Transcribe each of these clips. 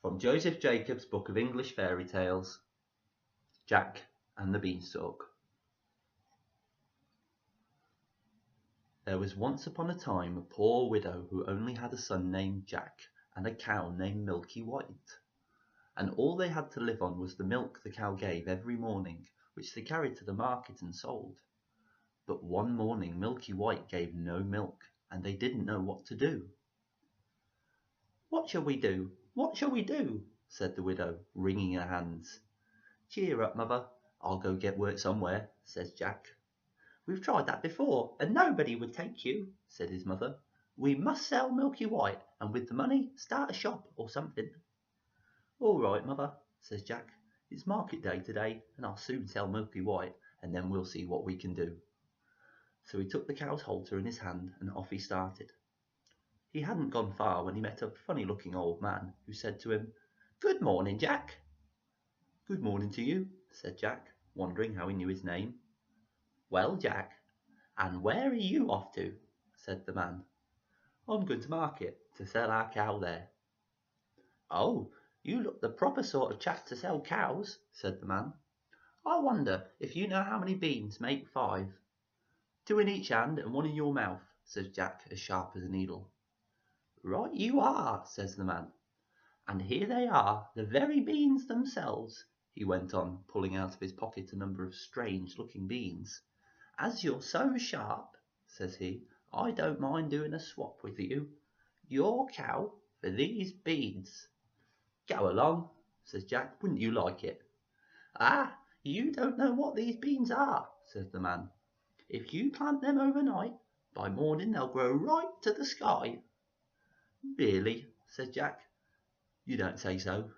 From Joseph Jacobs' Book of English Fairy Tales, Jack and the Beanstalk. There was once upon a time a poor widow who only had a son named Jack and a cow named Milky White, and all they had to live on was the milk the cow gave every morning, which they carried to the market and sold. But one morning Milky White gave no milk, and they didn't know what to do. "What shall we do? What shall we do?" said the widow, wringing her hands. "Cheer up, mother, I'll go get work somewhere," says Jack. "We've tried that before, and nobody would take you," said his mother. "We must sell Milky White, and with the money start a shop or something." "All right, mother," says Jack. "It's market day today, and I'll soon sell Milky White, and then we'll see what we can do." So he took the cow's halter in his hand, and off he started. He hadn't gone far when he met a funny-looking old man, who said to him, "Good morning, Jack." "Good morning to you," said Jack, wondering how he knew his name. "Well, Jack, and where are you off to?" said the man. "I'm going to market to sell our cow there." "Oh, you look the proper sort of chap to sell cows," said the man. "I wonder if you know how many beans make 5. 2 in each hand and 1 in your mouth," says Jack, as sharp as a needle. "Right you are," says the man. "And here they are, the very beans themselves," he went on, pulling out of his pocket a number of strange-looking beans. "As you're so sharp," says he, "I don't mind doing a swap with you. Your cow for these beans." "Go along," says Jack, "wouldn't you like it?" "Ah, you don't know what these beans are," says the man. "If you plant them overnight, by morning they'll grow right to the sky." "Really?" says Jack. "You don't say so."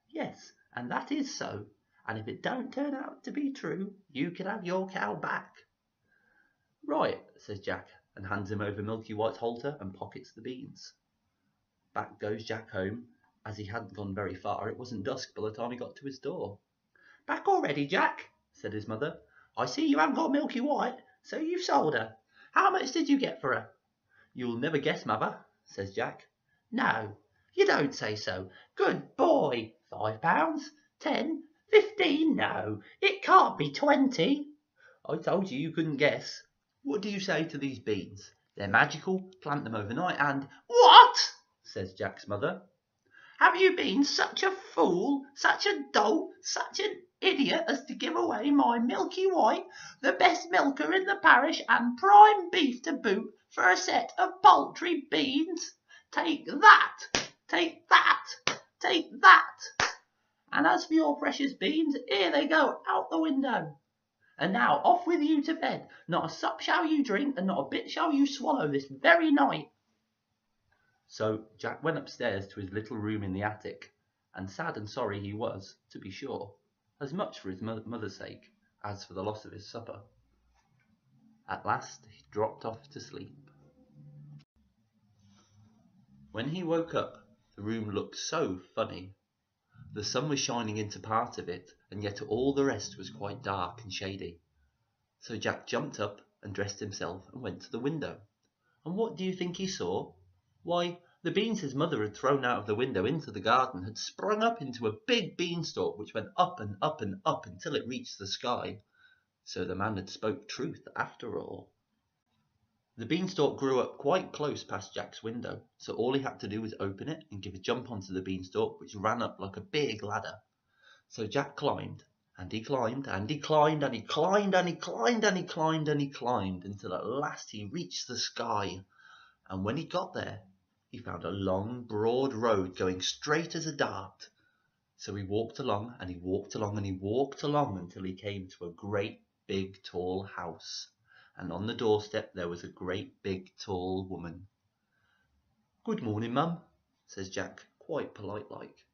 "Yes, and that is so, and if it don't turn out to be true, you can have your cow back." "Right," says Jack, and hands him over Milky White's halter and pockets the beans. Back goes Jack home. As he hadn't gone very far, it wasn't dusk by the time he got to his door. "Back already, Jack?" said his mother. "I see you haven't got Milky White, so you've sold her. How much did you get for her?" "You'll never guess, mother," says Jack. "No, you don't say so. Good boy. £5, 10, 15. No, it can't be 20. "I told you you couldn't guess. What do you say to these beans? They're magical, plant them overnight and—" "What?" says Jack's mother. "Have you been such a fool, such a dolt, such an idiot as to give away my Milky White, the best milker in the parish and prime beef to boot, for a set of paltry beans? Take that, take that, take that. And as for your precious beans, here they go out the window. And now off with you to bed. Not a sup shall you drink, and not a bit shall you swallow this very night." So Jack went upstairs to his little room in the attic, and sad and sorry he was, to be sure, as much for his mother's sake as for the loss of his supper. At last he dropped off to sleep. When he woke up, the room looked so funny. The sun was shining into part of it, and yet all the rest was quite dark and shady. So Jack jumped up and dressed himself and went to the window. And what do you think he saw? Why, the beans his mother had thrown out of the window into the garden had sprung up into a big beanstalk which went up and up and up until it reached the sky. So the man had spoke truth after all. The beanstalk grew up quite close past Jack's window, so all he had to do was open it and give a jump onto the beanstalk, which ran up like a big ladder. So Jack climbed, and he climbed, and he climbed, and he climbed, and he climbed, and he climbed, and he climbed, until at last he reached the sky. And when he got there, he found a long, broad road going straight as a dart. So he walked along, and he walked along, and he walked along until he came to a great, big, tall house. And on the doorstep there was a great, big, tall woman. "Good morning, mum," says Jack, quite polite-like.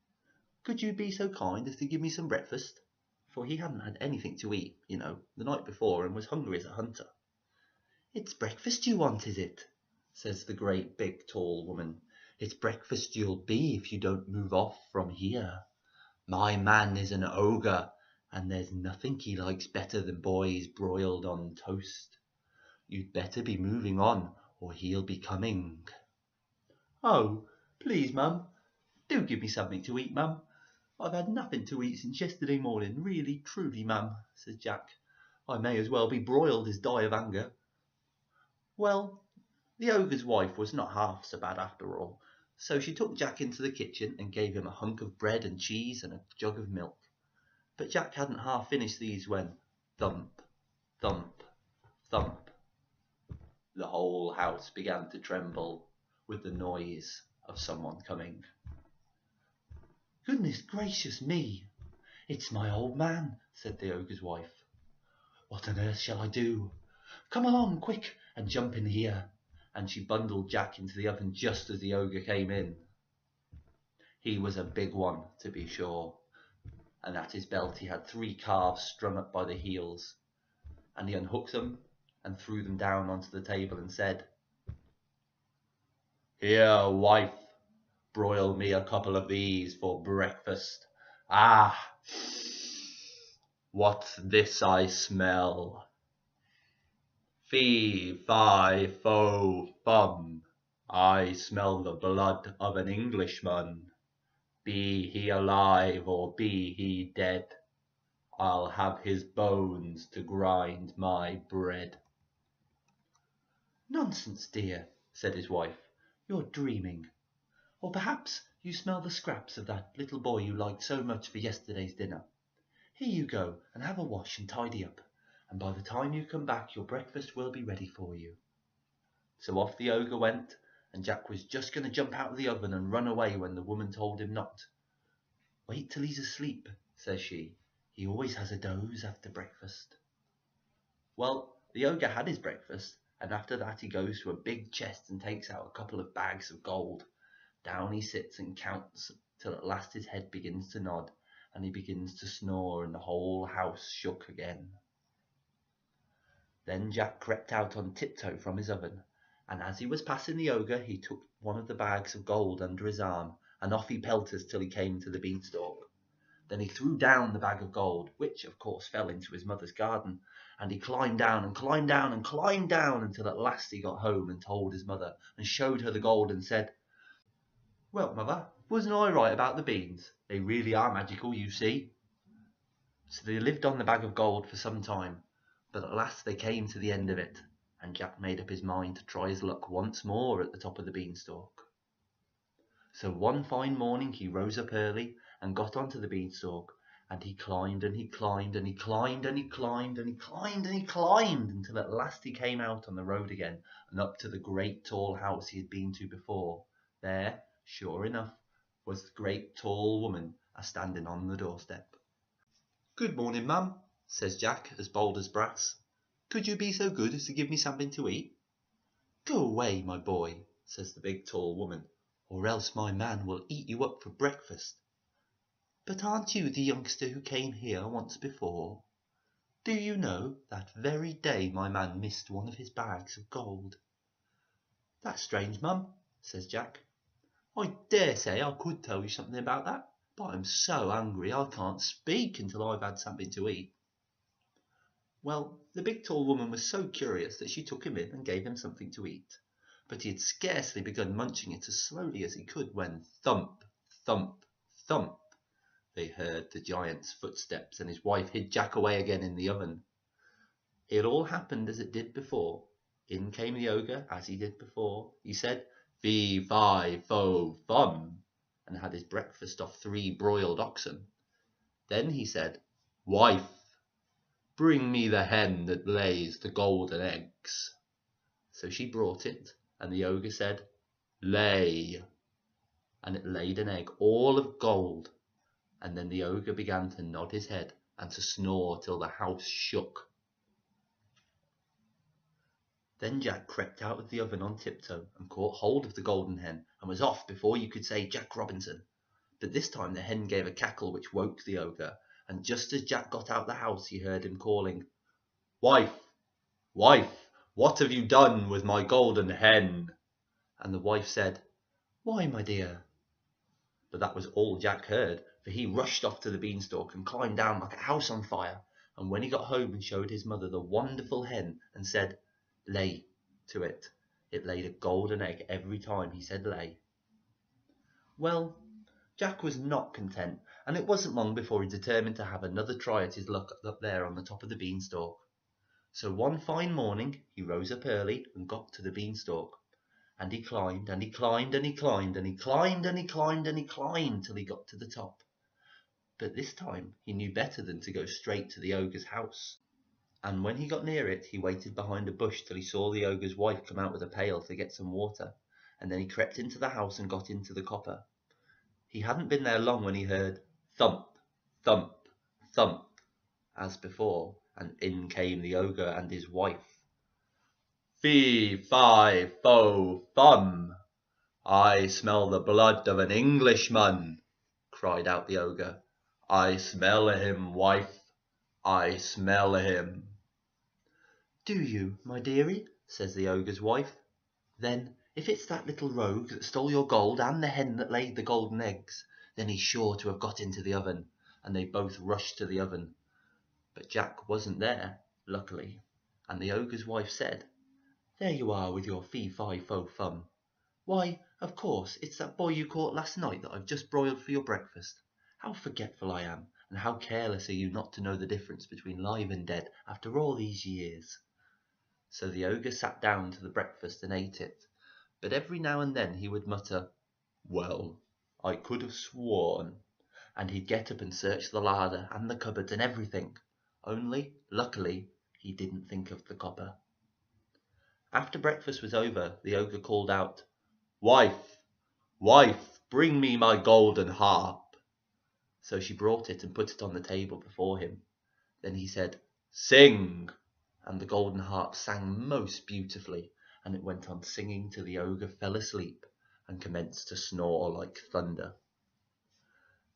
"Could you be so kind as to give me some breakfast?" For he hadn't had anything to eat, the night before, and was hungry as a hunter. "It's breakfast you want, is it?" says the great, big, tall woman. "It's breakfast you'll be if you don't move off from here. My man is an ogre, and there's nothing he likes better than boys broiled on toast. You'd better be moving on, or he'll be coming." "Oh, please, mum, Do give me something to eat, Mum. I've had nothing to eat since yesterday morning, really, truly, Mum, says Jack. I may as well be broiled as die of hunger. Well, the ogre's wife was not half so bad after all, so she took Jack into the kitchen and gave him a hunk of bread and cheese and a jug of milk. But Jack hadn't half finished these when thump, thump, thump, the whole house began to tremble with the noise of someone coming. Goodness gracious me, it's my old man, said the ogre's wife. What on earth shall I do? Come along, quick, and jump in here. And she bundled Jack into the oven just as the ogre came in. He was a big one, to be sure, and at his belt he had 3 calves strung up by the heels, and he unhooked them and threw them down onto the table and said, Here, wife, broil me a couple of these for breakfast. Ah, what's this I smell? Fee, fi, fo, fum, I smell the blood of an Englishman. Be he alive or be he dead, I'll have his bones to grind my bread. Nonsense, dear, said his wife, you're dreaming. Or perhaps you smell the scraps of that little boy you liked so much for yesterday's dinner. Here you go and have a wash and tidy up, and by the time you come back your breakfast will be ready for you. So off the ogre went, and Jack was just going to jump out of the oven and run away when the woman told him not. Wait till he's asleep, says she. He always has a doze after breakfast. Well, the ogre had his breakfast, and after that he goes to a big chest and takes out a couple of bags of gold. Down he sits and counts till at last his head begins to nod, and he begins to snore, and the whole house shook again. Then Jack crept out on tiptoe from his oven, and as he was passing the ogre he took one of the bags of gold under his arm, and off he pelted till he came to the beanstalk. Then he threw down the bag of gold, which of course fell into his mother's garden, and he climbed down and climbed down and climbed down until at last he got home and told his mother and showed her the gold and said, Well, mother, wasn't I right about the beans? They really are magical, you see. So they lived on the bag of gold for some time, but at last they came to the end of it, and Jack made up his mind to try his luck once more at the top of the beanstalk. So one fine morning he rose up early and got onto the beanstalk, and he climbed and he climbed and he climbed and he climbed and he climbed and he climbed until at last he came out on the road again and up to the great tall house he had been to before. There, sure enough, was the great tall woman a-standing on the doorstep. Good morning, mum, says Jack, as bold as brass. Could you be so good as to give me something to eat? Go away, my boy, says the big tall woman, or else my man will eat you up for breakfast. But aren't you the youngster who came here once before? Do you know, that very day my man missed one of his bags of gold? That's strange, mum, says Jack. I dare say I could tell you something about that, but I'm so hungry I can't speak until I've had something to eat. Well, the big tall woman was so curious that she took him in and gave him something to eat. But he had scarcely begun munching it as slowly as he could when thump, thump, thump, they heard the giant's footsteps, and his wife hid Jack away again in the oven. It all happened as it did before. In came the ogre, as he did before. He said, Fee, fi, fo, fum, and had his breakfast off 3 broiled oxen. Then he said, Wife, bring me the hen that lays the golden eggs. So she brought it, and the ogre said, Lay, and it laid an egg all of gold. And then the ogre began to nod his head and to snore till the house shook. Then Jack crept out of the oven on tiptoe and caught hold of the golden hen and was off before you could say Jack Robinson. But this time the hen gave a cackle which woke the ogre, and just as Jack got out the house he heard him calling, Wife, wife, what have you done with my golden hen? And the wife said, Why, my dear? But that was all Jack heard, for he rushed off to the beanstalk and climbed down like a house on fire, and when he got home and showed his mother the wonderful hen and said, Lay, to it, it laid a golden egg every time he said lay. Well, Jack was not content, and it wasn't long before he determined to have another try at his luck up there on the top of the beanstalk. So one fine morning he rose up early and got to the beanstalk, and he climbed and he climbed and he climbed and he climbed and he climbed and he climbed till he got to the top. But this time he knew better than to go straight to the ogre's house. And when he got near it, he waited behind a bush till he saw the ogre's wife come out with a pail to get some water, and then he crept into the house and got into the copper. He hadn't been there long when he heard thump, thump, thump, as before, and in came the ogre and his wife. Fee, fi, fo, fum, I smell the blood of an Englishman, cried out the ogre. I smell him, wife, I smell him. Do you, my dearie? Says the ogre's wife. Then, if it's that little rogue that stole your gold and the hen that laid the golden eggs, then he's sure to have got into the oven. And they both rushed to the oven. But Jack wasn't there, luckily, and the ogre's wife said, There you are with your fee-fi-fo-fum. Why, of course, it's that boy you caught last night that I've just broiled for your breakfast. How forgetful I am, and how careless are you not to know the difference between live and dead after all these years. So the ogre sat down to the breakfast and ate it, but every now and then he would mutter, Well, I could have sworn, and he'd get up and search the larder and the cupboards and everything, only, luckily, he didn't think of the copper. After breakfast was over, the ogre called out, Wife, wife, bring me my golden harp. So she brought it and put it on the table before him. Then he said, Sing! And the golden harp sang most beautifully, and it went on singing till the ogre fell asleep and commenced to snore like thunder.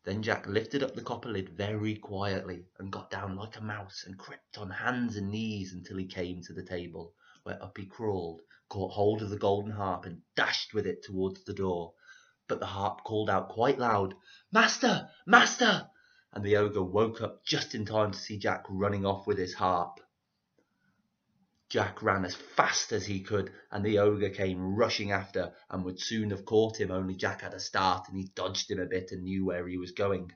Then Jack lifted up the copper lid very quietly and got down like a mouse and crept on hands and knees until he came to the table, where up he crawled, caught hold of the golden harp and dashed with it towards the door. But the harp called out quite loud, Master! Master! And the ogre woke up just in time to see Jack running off with his harp. Jack ran as fast as he could, and the ogre came rushing after and would soon have caught him, only Jack had a start and he dodged him a bit and knew where he was going.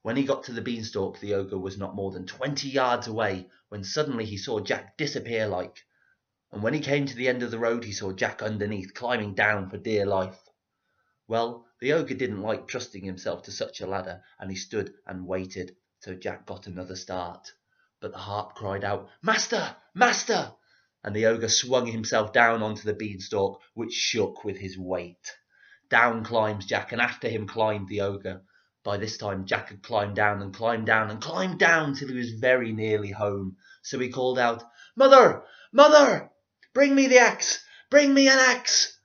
When he got to the beanstalk, the ogre was not more than 20 yards away, when suddenly he saw Jack disappear and when he came to the end of the road he saw Jack underneath, climbing down for dear life. Well, the ogre didn't like trusting himself to such a ladder, and he stood and waited, so Jack got another start. But the harp cried out, Master! Master! And the ogre swung himself down onto the beanstalk, which shook with his weight. Down climbs Jack, and after him climbed the ogre. By this time Jack had climbed down and climbed down and climbed down till he was very nearly home. So he called out, Mother! Mother! Bring me the axe! Bring me an axe!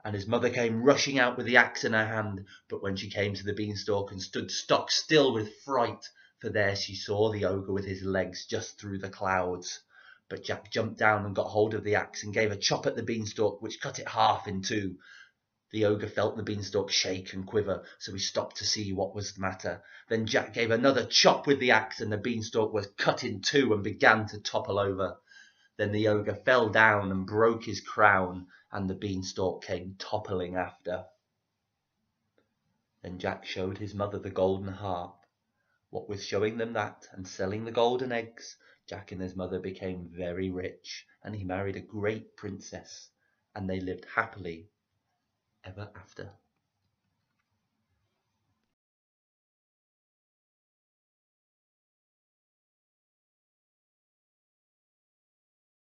And his mother came rushing out with the axe in her hand, but when she came to the beanstalk and stood stock still with fright, for there she saw the ogre with his legs just through the clouds. But Jack jumped down and got hold of the axe and gave a chop at the beanstalk, which cut it half in two. The ogre felt the beanstalk shake and quiver, so he stopped to see what was the matter. Then Jack gave another chop with the axe, and the beanstalk was cut in two and began to topple over. Then the ogre fell down and broke his crown, and the beanstalk came toppling after. Then Jack showed his mother the golden harp. What with showing them that and selling the golden eggs, Jack and his mother became very rich, and he married a great princess, and they lived happily ever after.